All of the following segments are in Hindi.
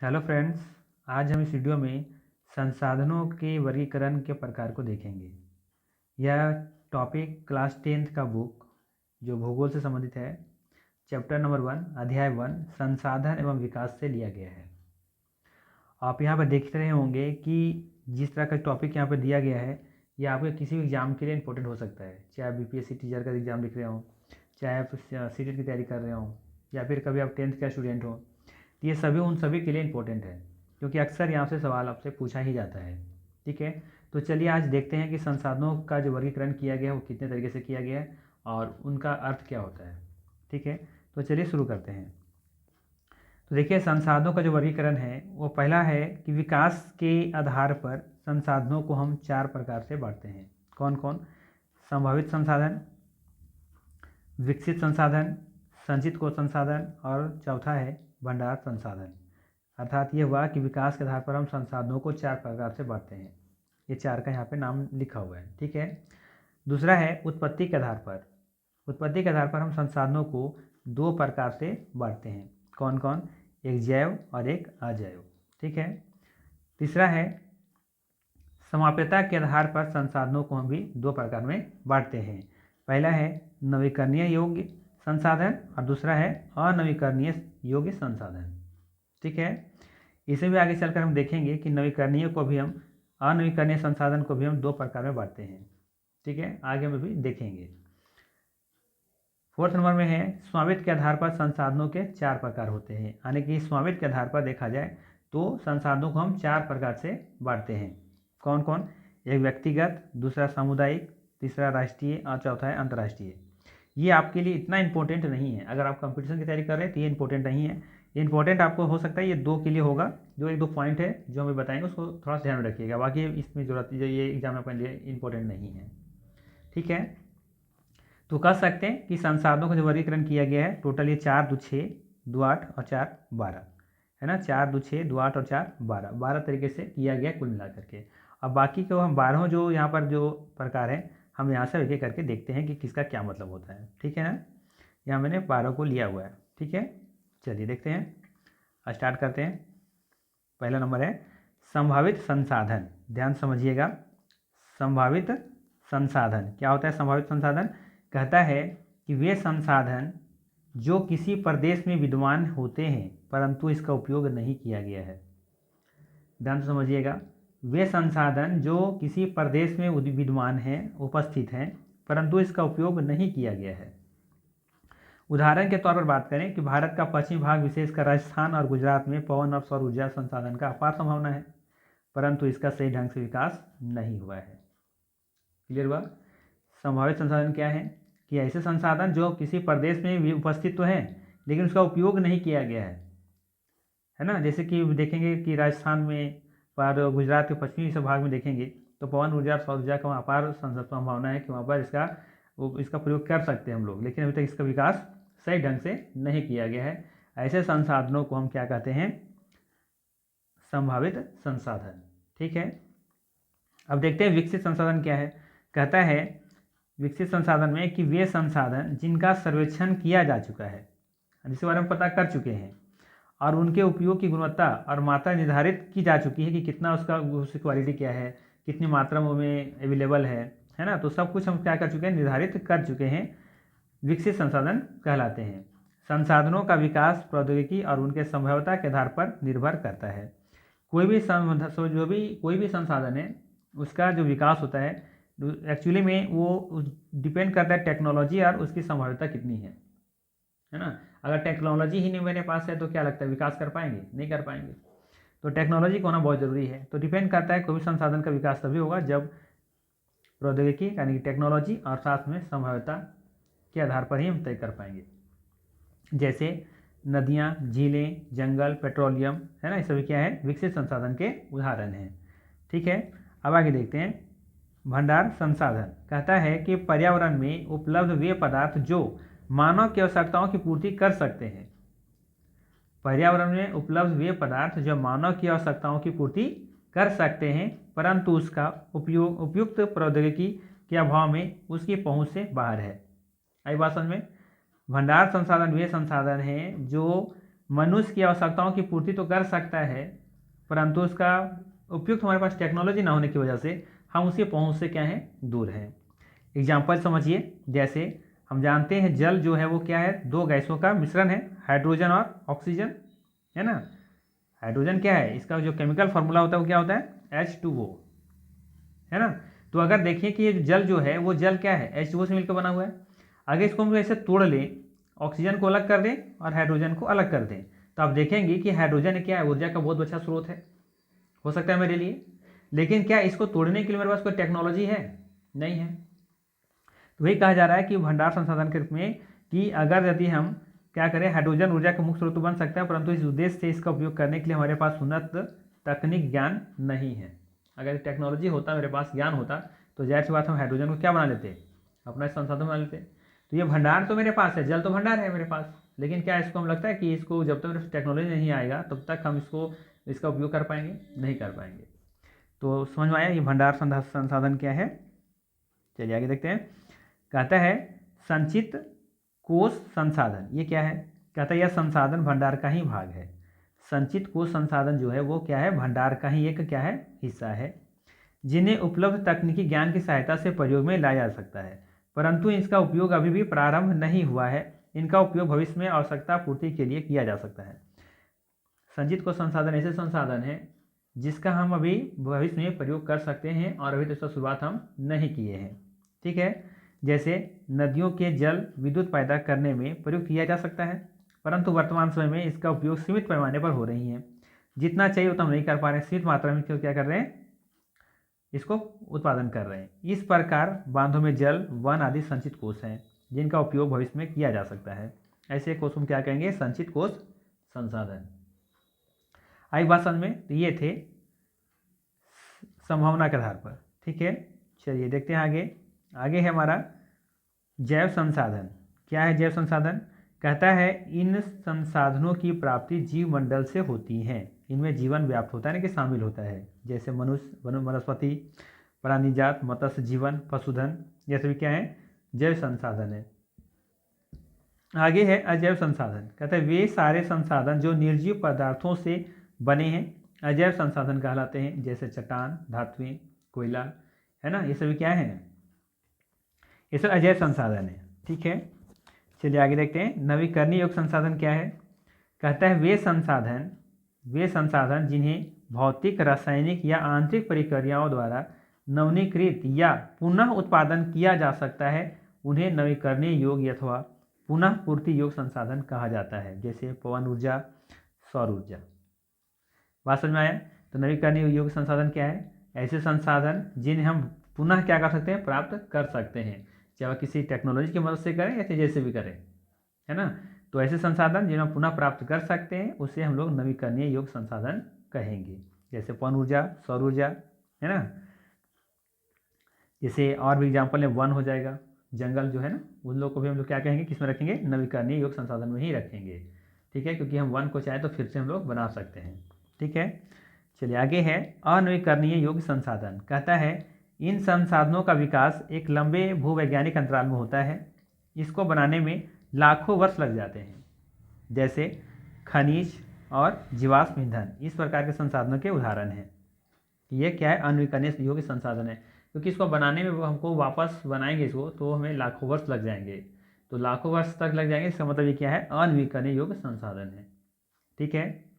हेलो फ्रेंड्स, आज हम इस वीडियो में संसाधनों के वर्गीकरण के प्रकार को देखेंगे। यह टॉपिक क्लास 10th का बुक जो भूगोल से संबंधित है, चैप्टर नंबर 1 अध्याय 1 संसाधन एवं विकास से लिया गया है। आप यहाँ पर देख रहे होंगे कि जिस तरह का टॉपिक यहाँ पर दिया गया है यह आपके किसी भी एग्जाम के लिए इंपॉर्टेंट हो सकता है, चाहे आप बीपीएससी टीचर का एग्जाम लिख रहे हो, चाहे आप सीटेट की तैयारी कर रहे हो, या फिर कभी आप 10th का स्टूडेंट हो। ये सभी उन सभी के लिए इम्पोर्टेंट है, क्योंकि अक्सर यहाँ से सवाल आपसे पूछा ही जाता है। ठीक है, तो चलिए आज देखते हैं कि संसाधनों का जो वर्गीकरण किया गया है वो कितने तरीके से किया गया है और उनका अर्थ क्या होता है। ठीक है, तो चलिए शुरू करते हैं। तो देखिए, संसाधनों का जो वर्गीकरण है वो पहला है कि विकास के आधार पर संसाधनों को हम 4 प्रकार से बांटते हैं। कौन कौन? संभावित संसाधन, विकसित संसाधन, संचित कोश संसाधन और चौथा है भंडार संसाधन। अर्थात ये हुआ कि विकास के आधार पर हम संसाधनों को 4 प्रकार से बांटते हैं। ये 4 का यहाँ पे नाम लिखा हुआ है। ठीक है, दूसरा है उत्पत्ति के आधार पर। उत्पत्ति के आधार पर हम संसाधनों को 2 प्रकार से बांटते हैं। कौन कौन? एक जैव और एक अजैव। ठीक है, तीसरा है समाप्यता के आधार पर संसाधनों को हम भी 2 प्रकार में बांटते हैं। पहला है नवीकरणीय योग्य संसाधन और दूसरा है अनवीकरणीय योग्य संसाधन। ठीक है, इसे भी आगे चलकर हम देखेंगे कि नवीकरणीय को भी हम अनवीकरणीय संसाधन को भी हम 2 प्रकार में बांटते हैं। ठीक है, आगे में भी देखेंगे। 4th नंबर में है स्वामित्व के आधार पर संसाधनों के 4 प्रकार होते हैं। यानी कि स्वामित्व के आधार पर देखा जाए तो संसाधनों को हम 4 प्रकार से बांटते हैं। कौन कौन? एक व्यक्तिगत, दूसरा सामुदायिक, तीसरा राष्ट्रीय और चौथा है अंतर्राष्ट्रीय। ये आपके लिए इतना इंपॉर्टेंट नहीं है। अगर आप कंपटीशन की तैयारी कर रहे हैं तो ये इंपॉर्टेंट नहीं है। ये इंपॉर्टेंट आपको हो सकता है ये 2 के लिए होगा, जो 1-2 पॉइंट है जो हमें बताएंगे उसको थोड़ा सा ध्यान में रखिएगा। बाकी इसमें जरूरत जो ये एग्जाम अपने लिए इंपॉर्टेंट नहीं है। ठीक है, तो कह सकते हैं कि संसाधनों का जो वर्गीकरण किया गया है टोटल ये 4 2 6 2 8 और 4 12 है ना। 4 2 6 2 8 और 4 12 तरीके से किया गया कुल मिलाकर के। अब बाकी को हम 12 जो यहाँ पर जो प्रकार है हम यहाँ से एक करके देखते हैं कि किसका क्या मतलब होता है। ठीक है ना, यहाँ मैंने 12 को लिया हुआ है। ठीक है, चलिए देखते हैं, स्टार्ट करते हैं। पहला नंबर है संभावित संसाधन। ध्यान समझिएगा, संभावित संसाधन क्या होता है? संभावित संसाधन कहता है कि वे संसाधन जो किसी प्रदेश में विद्यमान होते हैं परंतु इसका उपयोग नहीं किया गया है। ध्यान से समझिएगा, वे संसाधन जो किसी प्रदेश में विद्यमान हैं, उपस्थित हैं, परंतु इसका उपयोग नहीं किया गया है। उदाहरण के तौर पर बात करें कि भारत का पश्चिमी भाग विशेषकर राजस्थान और गुजरात में पवन और सौर ऊर्जा संसाधन का अपार संभावना है, परंतु इसका सही ढंग से विकास नहीं हुआ है। क्लियर हुआ? संभावित संसाधन क्या है? कि ऐसे संसाधन जो किसी प्रदेश में उपस्थित तो हैं लेकिन उसका उपयोग नहीं किया गया है ना। जैसे कि देखेंगे कि राजस्थान में और गुजरात के पश्चिमी भाग में देखेंगे तो पवन ऊर्जा और सौर ऊर्जा का वहाँ अपार संभावना है कि वहाँ पर इसका प्रयोग कर सकते हैं हम लोग, लेकिन अभी तक इसका विकास सही ढंग से नहीं किया गया है। ऐसे संसाधनों को हम क्या कहते हैं? संभावित संसाधन। ठीक है, अब देखते हैं विकसित संसाधन क्या है। कहता है विकसित संसाधन में कि वे संसाधन जिनका सर्वेक्षण किया जा चुका है, जिसके बारे में पता कर चुके हैं और उनके उपयोग की गुणवत्ता और मात्रा निर्धारित की जा चुकी है कि कितना उसकी क्वालिटी क्या है, कितनी मात्रा में अवेलेबल है ना। तो सब कुछ हम क्या कर चुके हैं? निर्धारित कर चुके हैं, विकसित संसाधन कहलाते हैं। संसाधनों का विकास प्रौद्योगिकी और उनके संभाव्यता के आधार पर निर्भर करता है। कोई भी संसाधन है उसका जो विकास होता है एक्चुअली में वो डिपेंड करता है टेक्नोलॉजी और उसकी संभाव्यता कितनी है ना। अगर टेक्नोलॉजी ही नहीं मेरे पास है तो क्या लगता है विकास कर पाएंगे? नहीं कर पाएंगे। तो टेक्नोलॉजी का होना बहुत ज़रूरी है। तो डिपेंड करता है कोई भी संसाधन का विकास तभी होगा जब प्रौद्योगिकी यानी कि टेक्नोलॉजी और साथ में संभाव्यता के आधार पर ही हम तय कर पाएंगे। जैसे नदियाँ, झीलें, जंगल, पेट्रोलियम है ना, ये सभी क्या है? विकसित संसाधन के उदाहरण हैं। ठीक है, अब आगे देखते हैं। भंडार संसाधन कहता है कि पर्यावरण में उपलब्ध वे पदार्थ जो मानव की आवश्यकताओं की पूर्ति कर सकते हैं। पर्यावरण में उपलब्ध वे पदार्थ जो मानव की आवश्यकताओं की पूर्ति कर सकते हैं परंतु उसका उपयोग उपयुक्त प्रौद्योगिकी के अभाव में उसकी पहुंच से बाहर है। आई बात समझ में? भंडार संसाधन वे संसाधन हैं जो मनुष्य की आवश्यकताओं की पूर्ति तो कर सकता है, परंतु उसका उपयुक्त हमारे पास टेक्नोलॉजी ना होने की वजह से हम उसकी पहुंच से क्या है, दूर हैं। एग्जाम्पल समझिए, जैसे हम जानते हैं जल जो है वो क्या है, दो गैसों का मिश्रण है, हाइड्रोजन और ऑक्सीजन, है ना। हाइड्रोजन क्या है, इसका जो केमिकल फार्मूला होता है वो क्या होता है, H2O, है ना। तो अगर देखिए कि ये जल जो है वो जल क्या है, H2O से मिलकर बना हुआ है। अगर इसको हम ऐसे तोड़ लें, ऑक्सीजन को अलग कर दें और हाइड्रोजन को अलग कर दें, तो आप देखेंगे कि हाइड्रोजन क्या है, ऊर्जा का बहुत अच्छा स्रोत है, हो सकता है मेरे लिए, लेकिन क्या इसको तोड़ने के लिए मेरे पास कोई टेक्नोलॉजी है, नहीं है। तो वही कहा जा रहा है कि भंडार संसाधन के रूप में, कि अगर यदि हम क्या करें, हाइड्रोजन ऊर्जा का मुख्य स्रोत बन सकता है, परंतु इस उद्देश्य से इसका उपयोग करने के लिए हमारे पास उन्नत तकनीक ज्ञान नहीं है। अगर टेक्नोलॉजी होता, मेरे पास ज्ञान होता, तो जाहिर सी बात हम हाइड्रोजन को क्या बना लेते, अपना संसाधन बना लेते। तो ये भंडार तो मेरे पास है, जल तो भंडार है मेरे पास, लेकिन क्या इसको हम लगता है कि इसको जब तक मेरे टेक्नोलॉजी नहीं आएगा तब तक हम इसका उपयोग कर पाएंगे, नहीं कर पाएंगे। तो समझ में आया ये भंडार संसाधन क्या है। चलिए आगे देखते हैं। कहता है संचित कोष संसाधन, ये क्या है, कहता है यह संसाधन भंडार का ही भाग है। संचित कोष संसाधन जो है वो क्या है, भंडार का ही एक क्या है, हिस्सा है, जिन्हें उपलब्ध तकनीकी ज्ञान की सहायता से प्रयोग में लाया जा सकता है, परंतु इसका उपयोग अभी भी प्रारंभ नहीं हुआ है। इनका उपयोग भविष्य में आवश्यकता पूर्ति के लिए किया जा सकता है। संचित कोष संसाधन ऐसे संसाधन है जिसका हम अभी भविष्य में प्रयोग कर सकते हैं, और अभी तो इसका शुरुआत हम नहीं किए हैं, ठीक है। जैसे नदियों के जल विद्युत पैदा करने में प्रयोग किया जा सकता है, परंतु वर्तमान समय में इसका उपयोग सीमित पैमाने पर हो रही है। जितना चाहिए उतना हम नहीं कर पा रहे हैं, सीमित मात्रा में क्या कर रहे हैं, इसको उत्पादन कर रहे हैं। इस प्रकार बांधों में जल, वन आदि संचित कोष हैं जिनका उपयोग भविष्य में किया जा सकता है। ऐसे कोष हम क्या कहेंगे, संचित कोष संसाधन। आई बात समझ में। तो ये थे संभावना के आधार पर, ठीक है। चलिए देखते हैं आगे। आगे है हमारा जैव संसाधन। क्या है जैव संसाधन, कहता है इन संसाधनों की प्राप्ति जीवमंडल से होती है। इनमें जीवन व्याप्त होता है ना, कि शामिल होता है, जैसे मनुष्य, वनस्पति, प्राणीजात, मत्स्य जीवन, पशुधन, ये सभी क्या है, जैव संसाधन है। आगे है अजैव संसाधन। कहते हैं वे सारे संसाधन जो निर्जीव पदार्थों से बने हैं अजैव संसाधन कहलाते हैं, जैसे चट्टान, धातुएं, कोयला, है ना, ये सभी क्या है, ये सब अजैव संसाधन है, ठीक है। चलिए आगे देखते हैं। नवीकरणीय योग्य संसाधन क्या है, कहता है वे संसाधन जिन्हें भौतिक, रासायनिक या आंतरिक प्रक्रियाओं द्वारा नवीनीकृत या पुनः उत्पादन किया जा सकता है, उन्हें नवीकरणीय योग्य अथवा पुनः पूर्ति योग्य संसाधन कहा जाता है, जैसे पवन ऊर्जा, सौर ऊर्जा। बात समझ में आया। तो नवीकरणीय योग्य संसाधन क्या है, ऐसे संसाधन जिन्हें हम पुनः क्या कर सकते हैं, प्राप्त कर सकते हैं, चाहे किसी टेक्नोलॉजी की मदद से करें या जैसे भी करें, है ना। तो ऐसे संसाधन जिन्हें हम पुनः प्राप्त कर सकते हैं उसे हम लोग नवीकरणीय योग्य संसाधन कहेंगे, जैसे पवन ऊर्जा, सौर ऊर्जा, है ना। जैसे और भी एग्जाम्पल है, वन हो जाएगा, जंगल जो है ना, उन लोग को भी हम लोग क्या कहेंगे, किस में रखेंगे, नवीकरणीय योग्य संसाधन में ही रखेंगे, ठीक है, क्योंकि हम वन को चाहे तो फिर से हम लोग बना सकते हैं, ठीक है। चलिए आगे है अनवीकरणीय योग्य संसाधन। कहता है इन संसाधनों का विकास एक लंबे भूवैज्ञानिक अंतराल में होता है, इसको बनाने में लाखों वर्ष लग जाते हैं, जैसे खनिज और जीवाश्म ईंधन इस प्रकार के संसाधनों के उदाहरण हैं। ये क्या है, अनवीकरणीय योग्य संसाधन है, क्योंकि इसको बनाने में हमको वापस बनाएंगे इसको तो हमें लाखों वर्ष लग जाएंगे, तो लाखों वर्ष तक लग जाएंगे, इसका मतलब ये क्या है, अनवीकरणीय योग्य संसाधन है, ठीक है।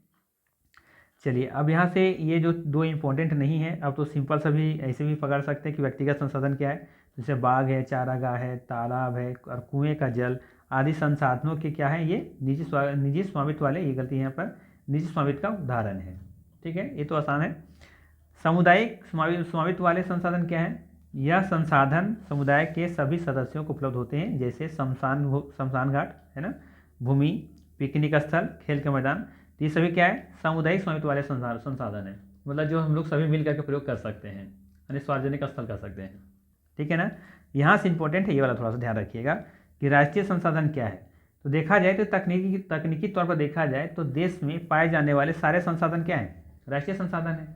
चलिए अब यहाँ से ये जो दो इम्पोर्टेंट नहीं है, अब तो सिंपल सा भी ऐसे भी पकड़ सकते हैं कि व्यक्तिगत संसाधन क्या है, जैसे बाग है, चारागाह है, तालाब है और कुएं का जल आदि संसाधनों के क्या है, ये निजी स्वामित्व वाले, ये गलती यहाँ पर निजी स्वामित्व का उदाहरण है, ठीक है, ये तो आसान है। सामुदायिक स्वामित्व वाले संसाधन क्या है, यह संसाधन समुदाय के सभी सदस्यों को उपलब्ध होते हैं, जैसे शमशान घाट, है ना, भूमि, पिकनिक स्थल, खेल के मैदान, ये सभी क्या है, सामुदायिक स्वामित्व वाले संसाधन है, मतलब जो हम लोग सभी मिल करके प्रयोग कर सकते हैं, यानी सार्वजनिक स्थल कर सकते हैं, ठीक है ना। यहाँ से इंपॉर्टेंट है ये वाला, थोड़ा सा ध्यान रखिएगा कि राष्ट्रीय संसाधन क्या है। तो देखा जाए तो तकनीकी तौर पर देखा जाए तो देश में पाए जाने वाले सारे संसाधन क्या हैं, राष्ट्रीय संसाधन है।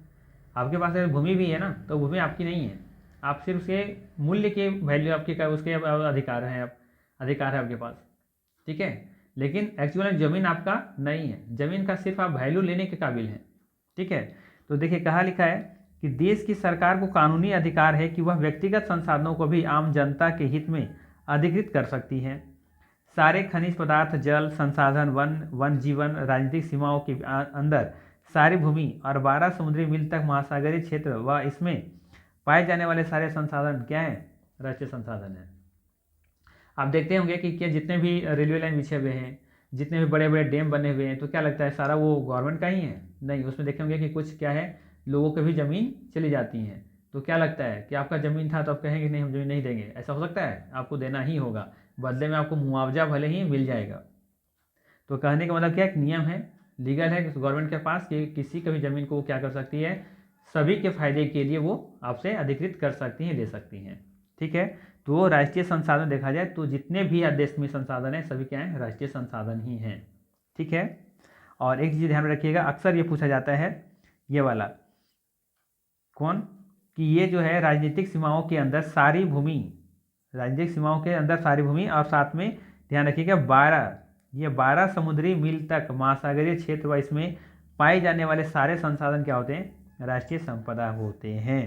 आपके पास अगर भूमि भी है ना, तो भूमि आपकी नहीं है, आप सिर्फ उसके मूल्य के वैल्यू आपके उसके अधिकार है आपके पास, ठीक है। लेकिन एक्चुअल में ज़मीन आपका नहीं है, ज़मीन का सिर्फ आप वैल्यू लेने के काबिल हैं। ठीक है, तो देखिए कहाँ लिखा है कि देश की सरकार को कानूनी अधिकार है कि वह व्यक्तिगत संसाधनों को भी आम जनता के हित में अधिकृत कर सकती है। सारे खनिज पदार्थ, जल संसाधन, वन जीवन, राजनीतिक सीमाओं के अंदर सारी भूमि और 12 समुद्री मील तक महासागरीय क्षेत्र व इसमें पाए जाने वाले सारे संसाधन क्या हैं? राष्ट्रीय संसाधन हैं। आप देखते होंगे कि क्या जितने भी रेलवे लाइन बिछे हुए हैं, जितने भी बड़े बड़े डैम बने हुए हैं, तो क्या लगता है सारा वो गवर्नमेंट का ही है? नहीं, उसमें देखेंगे कि कुछ क्या है, लोगों की भी ज़मीन चली जाती हैं। तो क्या लगता है कि आपका ज़मीन था तो आप कहेंगे नहीं हम ज़मीन नहीं देंगे? ऐसा हो सकता है? आपको देना ही होगा, बदले में आपको मुआवजा भले ही मिल जाएगा। तो कहने का मतलब क्या, एक नियम है, लीगल है गवर्नमेंट के पास कि किसी की भी ज़मीन को वो क्या कर सकती है, सभी के फायदे के लिए वो आपसे अधिकृत कर सकती हैं, ले सकती हैं। ठीक है, तो राष्ट्रीय संसाधन देखा जाए तो जितने भी देश में संसाधन है सभी क्या हैं? राष्ट्रीय संसाधन ही हैं। ठीक है, और एक चीज़ ध्यान में रखिएगा, अक्सर ये पूछा जाता है ये वाला कौन, कि ये जो है राजनीतिक सीमाओं के अंदर सारी भूमि, राजनीतिक सीमाओं के अंदर सारी भूमि, और साथ में ध्यान रखिएगा 12 समुद्री मील तक महासागरीय क्षेत्र व इसमें पाए जाने वाले सारे संसाधन क्या होते हैं? राष्ट्रीय संपदा होते हैं।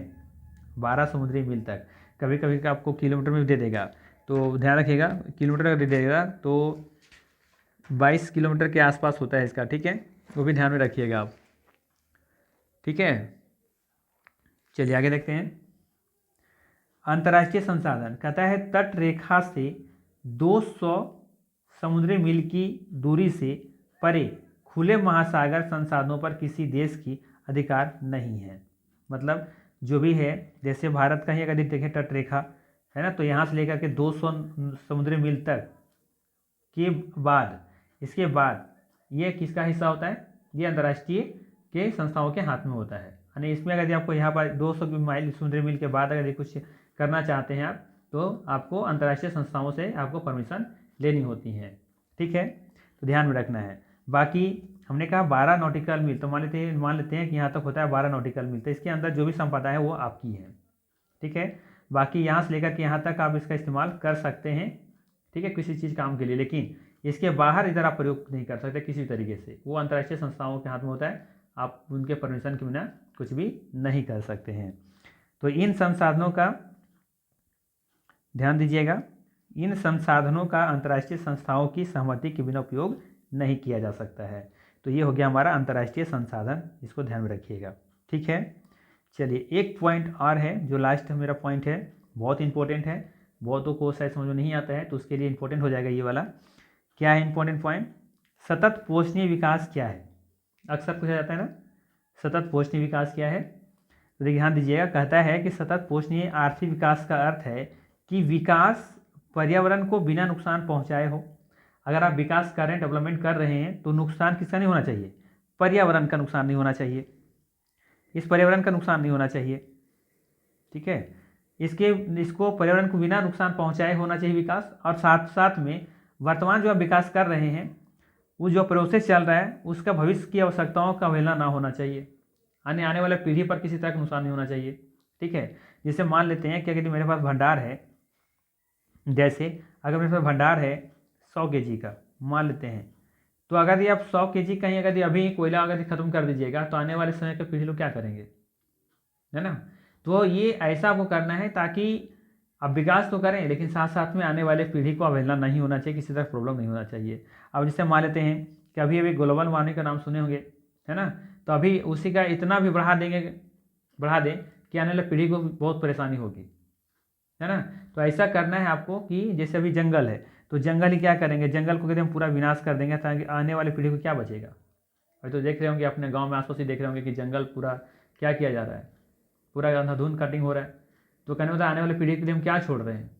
12 समुद्री मील तक, कभी कभी आपको किलोमीटर में भी दे देगा, तो ध्यान रखिएगा, किलोमीटर का दे देगा तो 22 किलोमीटर के आसपास होता है इसका। ठीक है, वो भी ध्यान में रखिएगा आप। ठीक है, चलिए आगे देखते हैं। अंतर्राष्ट्रीय संसाधन कहता है तट रेखा से 200 समुद्री मील की दूरी से परे खुले महासागर संसाधनों पर किसी देश की अधिकार नहीं है। मतलब जो भी है, जैसे भारत का ही अगर देखें तट रेखा है ना, तो यहाँ से लेकर के 200 समुद्री मील तक के बाद, इसके बाद ये किसका हिस्सा होता है? ये अंतर्राष्ट्रीय के संस्थाओं के हाथ में होता है। यानी इसमें अगर आपको यहाँ पर 200 माइल समुद्री मील के बाद अगर कुछ करना चाहते हैं आप, तो आपको अंतर्राष्ट्रीय संस्थाओं से आपको परमिशन लेनी होती है। ठीक है, तो ध्यान में रखना है। बाकी हमने कहा 12 नॉटिकल मील, तो मान लेते हैं कि यहाँ तक होता है 12 नॉटिकल मील, तो इसके अंदर जो भी संपदा है वो आपकी है। ठीक है, बाकी यहाँ से लेकर के यहाँ तक आप इसका इस्तेमाल कर सकते हैं। ठीक है, किसी चीज़ काम के लिए, लेकिन इसके बाहर इधर आप प्रयोग नहीं कर सकते किसी तरीके से, वो अंतर्राष्ट्रीय संस्थाओं के हाथ में होता है, आप उनके परमिशन के बिना कुछ भी नहीं कर सकते हैं। तो इन संसाधनों का ध्यान दीजिएगा, इन संसाधनों का अंतर्राष्ट्रीय संस्थाओं की सहमति के बिना उपयोग नहीं किया जा सकता है। तो ये हो गया हमारा अंतर्राष्ट्रीय संसाधन, इसको ध्यान में रखिएगा। ठीक है, चलिए एक पॉइंट और है जो लास्ट मेरा पॉइंट है, बहुत इंपॉर्टेंट है, बहुतों को शायद समझ में नहीं आता है, तो उसके लिए इंपॉर्टेंट हो जाएगा ये वाला। क्या है इंपॉर्टेंट पॉइंट? सतत पोषणीय विकास क्या है? अक्सर पूछा जाता है ना, सतत पोषणीय विकास क्या है? तो देखिए ध्यान दीजिएगा, कहता है कि सतत पोषणीय आर्थिक विकास का अर्थ है कि विकास पर्यावरण को बिना नुकसान पहुंचाए हो। अगर आप विकास कर रहे हैं, डेवलपमेंट कर रहे हैं, तो नुकसान किसका नहीं होना चाहिए? पर्यावरण का नुकसान नहीं होना चाहिए, इस पर्यावरण का नुकसान नहीं होना चाहिए। ठीक है, इसको पर्यावरण को बिना नुकसान पहुंचाए होना चाहिए विकास, और साथ साथ में वर्तमान जो आप विकास कर रहे हैं, वो जो प्रोसेस चल रहा है उसका भविष्य की आवश्यकताओं का अवहेलना ना होना चाहिए, आने वाले पीढ़ी पर किसी तरह का नुकसान नहीं होना चाहिए। ठीक है, जैसे मान लेते हैं कि अगर मेरे पास भंडार है, जैसे अगर मेरे पास भंडार है 100 kg का, मान लेते हैं, तो अगर ये आप 100 kg कहीं अगर अभी कोयला अगर ख़त्म कर दीजिएगा, तो आने वाले समय के पीढ़ी लोग क्या करेंगे, है ना? तो ये ऐसा आपको करना है ताकि अब विकास तो करें, लेकिन साथ साथ में आने वाले पीढ़ी को अवहेलना नहीं होना चाहिए, किसी तरह प्रॉब्लम नहीं होना चाहिए। अब जैसे मान लेते हैं कि अभी ग्लोबल वार्मिंग का नाम सुने होंगे, है ना? तो अभी उसी का इतना भी बढ़ा दें कि आने वाले पीढ़ी को बहुत परेशानी होगी, है ना? तो ऐसा करना है आपको कि जैसे अभी जंगल है, तो जंगल ही क्या करेंगे, जंगल को यदि हम पूरा विनाश कर देंगे ताकि आने वाली पीढ़ी को क्या बचेगा? अभी तो देख रहे होंगे अपने गाँव में आसपास ही देख रहे होंगे कि जंगल पूरा क्या किया जा रहा है, पूरा अंधाधुंध कटिंग हो रहा है। तो कहने मतलब आने वाली पीढ़ी के लिए हम क्या छोड़ रहे हैं,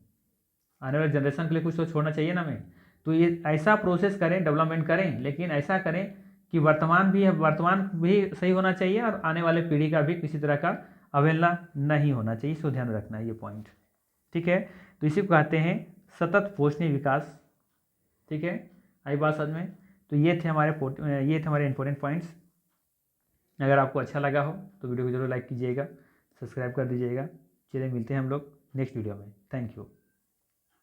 आने वाले जनरेशन के लिए कुछ तो छोड़ना चाहिए ना हमें। तो ये ऐसा प्रोसेस करें, डेवलपमेंट करें, लेकिन ऐसा करें कि वर्तमान भी सही होना चाहिए और आने वाले पीढ़ी का भी किसी तरह का अवहेलना नहीं होना चाहिए। इसको ध्यान रखना है ये पॉइंट। ठीक है, तो इसी को कहते हैं सतत पोषणीय विकास। ठीक है, आई बात समझ में? तो ये थे हमारे इंपॉर्टेंट पॉइंट्स। अगर आपको अच्छा लगा हो तो वीडियो को जरूर लाइक कीजिएगा, सब्सक्राइब कर दीजिएगा। चलिए मिलते हैं हम लोग नेक्स्ट वीडियो में। Thank you.